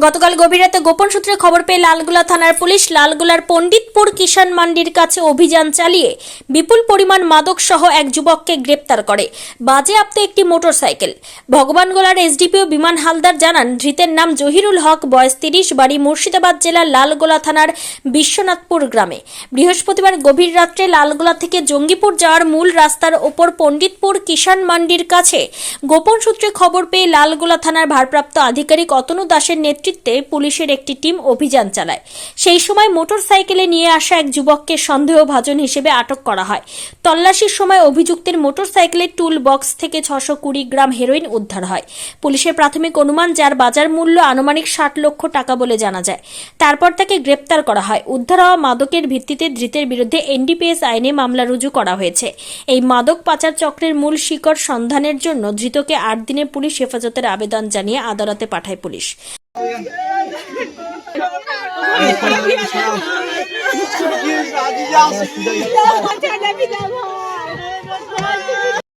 গতকাল গভীর রাতে গোপন সূত্রে খবর পেয়ে লালগোলা থানার পুলিশ লালগোলার পণ্ডিতপুর কিষাণ মান্ডির কাছে অভিযান চালিয়ে বিপুল পরিমাণ মাদক সহ এক যুবককে গ্রেপ্তার করে। বাজেয়াপ্ত একটি মোটরসাইকেল। ভগবানগোলার এসডিপিও বিমান হালদার জানান, ধৃতের নাম জহিরুল হক, বয়স 30, বাড়ি মুর্শিদাবাদ জেলার লালগোলা থানার বিশ্বনাথপুর গ্রামে। বৃহস্পতিবার গভীর রাত্রে লালগোলা থেকে জঙ্গিপুর যাওয়ার মূল রাস্তার ওপর পণ্ডিতপুর কিষাণ মান্ডির কাছে গোপন সূত্রে খবর পেয়ে লালগোলা থানার ভারপ্রাপ্ত আধিকারিক অতনু দাসের নেতৃত্বে পুলিশের একটি টিম অভিযান চালায়। সেই সময় মোটরসাইকেলে নিয়ে আসা এক যুবককে সন্দেহভাজন হিসেবে আটক করা হয়। তল্লাশির সময় অভিযুক্তের মোটরসাইকেলের টুল বক্স থেকে 620 গ্রাম হেরোইন উদ্ধার হয়। পুলিশের প্রাথমিক অনুমান, যার বাজার মূল্য আনুমানিক 60 লক্ষ টাকা বলে জানা যায়। তারপর তাকে গ্রেপ্তার করা হয়। উদ্ধার হওয়া মাদকের ভিত্তিতে ধৃতের বিরুদ্ধে এনডিপিএস আইনে মামলা রুজু করা হয়েছে। এই মাদক পাচার চক্রের মূল শিকড় সন্ধানের জন্য ধৃতকে 8 দিনের পুলিশ হেফাজতের আবেদন জানিয়ে আদালতে পাঠায় পুলিশ।